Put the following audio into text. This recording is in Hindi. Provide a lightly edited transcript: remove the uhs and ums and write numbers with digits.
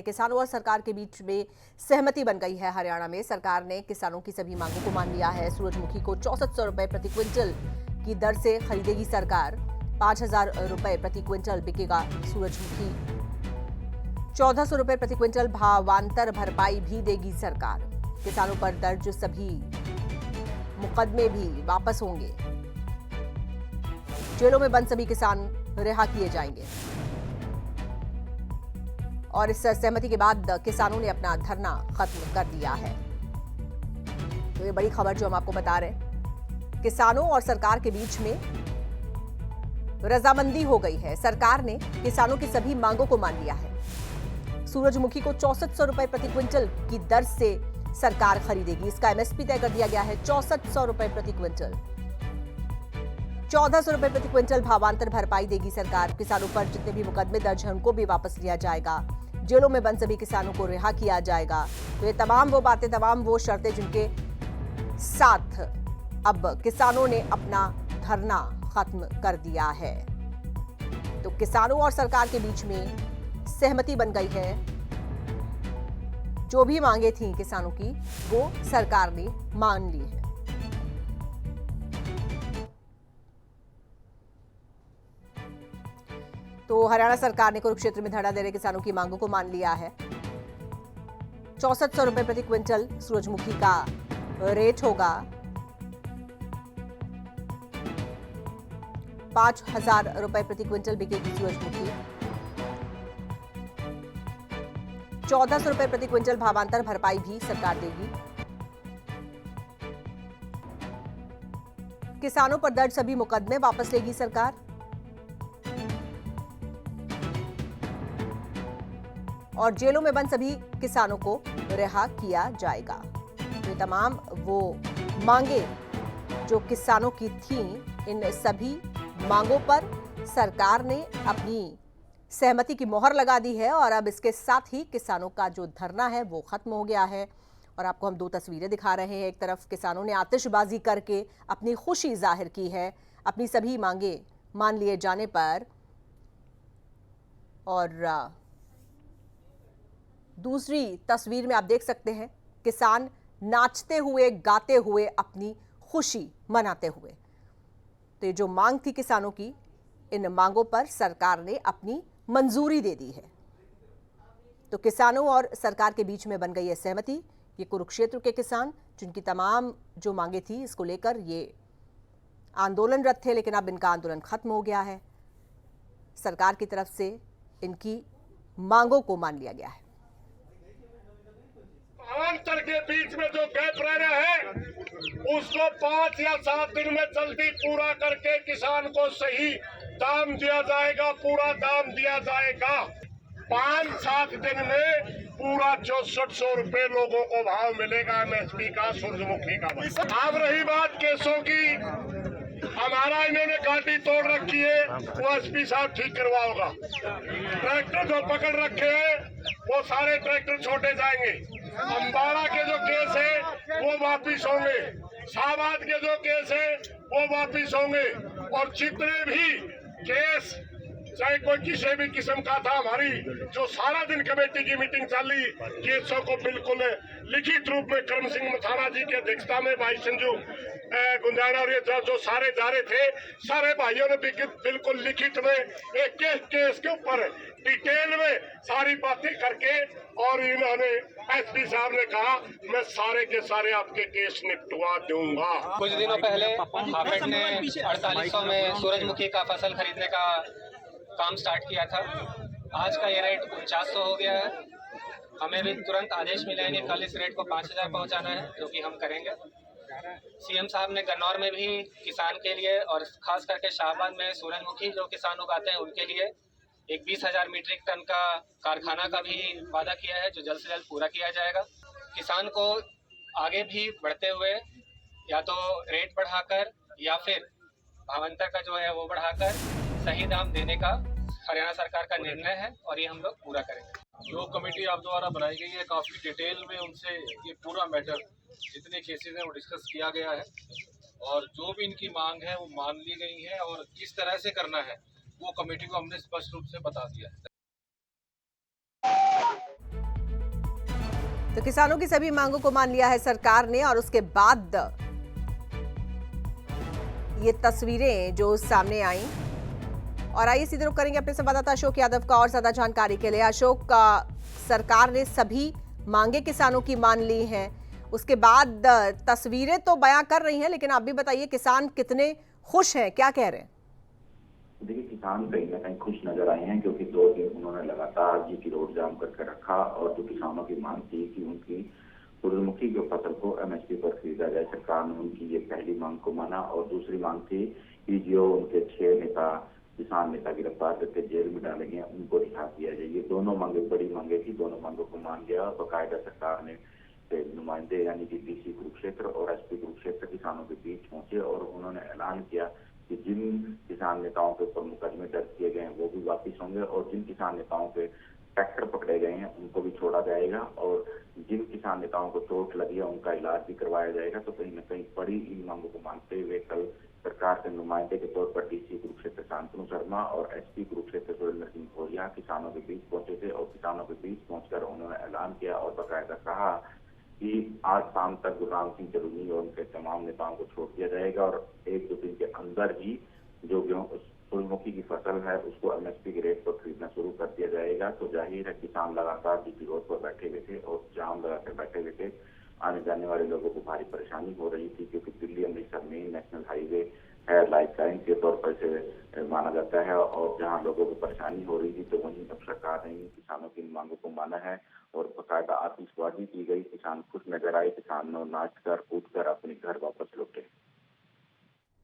किसानों और सरकार के बीच में सहमति बन गई है। हरियाणा में सरकार ने किसानों की सभी मांगों को मान लिया है। सूरजमुखी को 6400 रुपए प्रति क्विंटल की दर से खरीदेगी सरकार। 5000 रुपए प्रति क्विंटल बिकेगा सूरजमुखी। 1400 रुपए प्रति क्विंटल भावांतर भरपाई भी देगी सरकार। किसानों पर दर्ज सभी मुकदमे भी वापस होंगे। जेलों में बंद सभी किसान रिहा किए जाएंगे। और इस सहमति के बाद किसानों ने अपना धरना खत्म कर दिया है। तो ये बड़ी खबर जो हम आपको बता रहे हैं, किसानों और सरकार के बीच में रजामंदी हो गई है। सरकार ने किसानों की सभी मांगों को मान लिया है। सूरजमुखी को 6400 रुपए प्रति क्विंटल की दर से सरकार खरीदेगी। इसका एमएसपी तय कर दिया गया है 6400 रुपए प्रति क्विंटल। 1400 रुपए प्रति क्विंटल भावांतर भरपाई देगी सरकार। किसानों पर जितने भी मुकदमे दर्ज हैं उनको भी वापस लिया जाएगा। जेलों में बंद सभी किसानों को रिहा किया जाएगा। तो ये तमाम वो बातें, तमाम वो शर्तें जिनके साथ अब किसानों ने अपना धरना खत्म कर दिया है। तो किसानों और सरकार के बीच में सहमति बन गई है। जो भी मांगे थी किसानों की वो सरकार ने मान ली है। तो हरियाणा सरकार ने कुरुक्षेत्र में धरना दे रहे किसानों की मांगों को मान लिया है। 6400 रुपए प्रति क्विंटल सूरजमुखी का रेट होगा। 5000 रुपए प्रति क्विंटल बिकेगी सूरजमुखी। 1400 रुपए प्रति क्विंटल भावांतर भरपाई भी सरकार देगी। किसानों पर दर्ज सभी मुकदमे वापस लेगी सरकार। और जेलों में बंद सभी किसानों को रिहा किया जाएगा। तो तमाम वो मांगे जो किसानों की थीं, इन सभी मांगों पर सरकार ने अपनी सहमति की मोहर लगा दी है। और अब इसके साथ ही किसानों का जो धरना है वो खत्म हो गया है। और आपको हम दो तस्वीरें दिखा रहे हैं। एक तरफ किसानों ने आतिशबाजी करके अपनी खुशी जाहिर की है अपनी सभी मांगे मान लिए जाने पर, और दूसरी तस्वीर में आप देख सकते हैं किसान नाचते हुए, गाते हुए अपनी खुशी मनाते हुए। तो ये जो मांग थी किसानों की, इन मांगों पर सरकार ने अपनी मंजूरी दे दी है। तो किसानों और सरकार के बीच में बन गई है सहमति। ये कुरुक्षेत्र के किसान जिनकी तमाम जो मांगे थी इसको लेकर ये आंदोलनरत थे, लेकिन अब इनका आंदोलन खत्म हो गया है। सरकार की तरफ से इनकी मांगों को मान लिया गया है। अंतर के बीच में जो गैप रह रहा है उसको 5 या 7 दिन में जल्दी पूरा करके किसान को सही दाम दिया जाएगा, पूरा दाम दिया जाएगा। 5-7 दिन में पूरा 6400 रुपए लोगों को भाव मिलेगा एमएसपी का सूरजमुखी का। अब रही बात केसों की, हमारा इन्होंने गाड़ी तोड़ रखी है, वो एसपी साहब ठीक करवाओगा। ट्रैक्टर जो पकड़ रखे हैं वो सारे ट्रैक्टर छोड़े जाएंगे। अम्बाड़ा के जो केस है वो वापिस होंगे। शाहबाद के जो केस है वो वापिस होंगे। और जितने भी केस चाहे कोई किसी भी किस्म का था, हमारी जो सारा दिन कमेटी की मीटिंग चली, केसों को बिल्कुल लिखित रूप में करम सिंह मथाना जी की अध्यक्षता में भाई संजू गुंजाना और ये जो सारे जा रहे थे, सारे भाइयों ने बिल्कुल लिखित में एक केस के ऊपर डिटेल में सारी बातें करके, और इन्होंने एसपी साहब ने कहा मैं सारे के सारे आपके केस निपटवा दूंगा। कुछ दिनों पहले हाफेड ने 4800 में सूरजमुखी का फसल खरीदने का काम स्टार्ट किया था। आज का ये रेट 4900 हो गया है। हमें भी तुरंत आदेश मिले हैं कि कल इस रेट को 5000 पहुंचाना है, जो कि हम करेंगे। सीएम साहब ने गन्नौर में भी किसान के लिए और खास करके शाहबाद में सूरजमुखी जो किसान उगाते हैं उनके लिए एक 20,000 मीट्रिक टन का कारखाना का भी वादा किया है, जो जल्द से जल्द पूरा किया जाएगा। किसान को आगे भी बढ़ते हुए या तो रेट बढ़ाकर या फिर भावांतर का जो है वो बढ़ाकर सही दाम देने का हरियाणा सरकार का निर्णय है, और ये हम लोग पूरा करेंगे। जो कमेटी आप द्वारा बनाई गई है, काफ़ी डिटेल में उनसे ये पूरा मैटर जितने केसेस हैं वो डिस्कस किया गया है, और जो भी इनकी मांग है वो मान ली गई है, और किस तरह से करना है वो कमेटी को हमने स्पष्ट रूप से बता दिया है। तो किसानों की सभी मांगों को मान लिया है सरकार ने और उसके बाद ये तस्वीरें जो सामने आई। और आइए सीधे रुख करेंगे अपने संवाददाता अशोक यादव का और ज्यादा जानकारी के लिए। अशोक, सरकार ने सभी मांगे किसानों की मान ली हैं, उसके बाद तस्वीरें तो बयां कर रही हैं, लेकिन आप भी बताइए किसान कितने खुश हैं, क्या कह रहे हैं? देखिए, किसान कहीं ना कहीं खुश नजर आए हैं क्योंकि 2 दिन उन्होंने लगातार जीटी रोड जाम करके रखा और जो किसानों की मांग थी कि उनकी सूरजमुखी की फसल को एमएसपी पर खरीदा जाए, सरकार ने उनकी ये पहली मांग को माना। और दूसरी मांग थी कि जो उनके 6 नेता किसान नेता गिरफ्तार करके जेल में डाले गए उनको रिहा किया जाए। ये दोनों मांगे बड़ी मांगे थी, दोनों मांगों को मान लिया। बकायदा सरकार ने नुमाइंदे यानी कि डीसी कुरुक्षेत्र और एसपी कुरुक्षेत्र किसानों के बीच पहुंचे और उन्होंने ऐलान किया कि जिन किसान नेताओं के ऊपर मुकदमे दर्ज किए गए हैं वो भी वापिस होंगे और जिन किसान नेताओं के ट्रैक्टर पकड़े गए हैं उनको भी छोड़ा जाएगा और जिन किसान नेताओं को चोट लगी है उनका इलाज भी करवाया जाएगा। तो कहीं न कहीं बड़ी इन मांगों को मानते हुए कल सरकार के नुमाइंदे के तौर पर डीसी कुरुक्षेत्र शांतनु शर्मा और एसपी कुरुक्षेत्र सुरेंद्र सिंह भोरिया किसानों के बीच पहुंचे थे और किसानों के बीच पहुंचकर उन्होंने ऐलान किया और बाकायदा कहा कि आज शाम तक गुरनाम सिंह जरूरी और उनके तमाम नेताओं को छोड़ दिया जाएगा और 1-2 दिन के अंदर ही जो सूरजमुखी की फसल है उसको एमएसपी के रेट पर खरीदना शुरू कर दिया जाएगा। तो जाहिर है किसान लगातार जीटी रोड पर बैठे हुए थे और जाम लगाकर बैठे हुए थे। आने जाने वाले लोगों को भारी परेशानी हो रही थी क्योंकि Delhi Amritsar main national highway है, लाइफ लाइन के तौर पर इसे माना जाता है और जहां लोगों को परेशानी हो रही थी तो वहीं अब सरकार ने किसानों की मांगों को माना है और बाकायदा आतिशबाजी की गई। किसान खुश नजर आए, किसानों नाच कर कूद कर अपने घर वापस लौटे।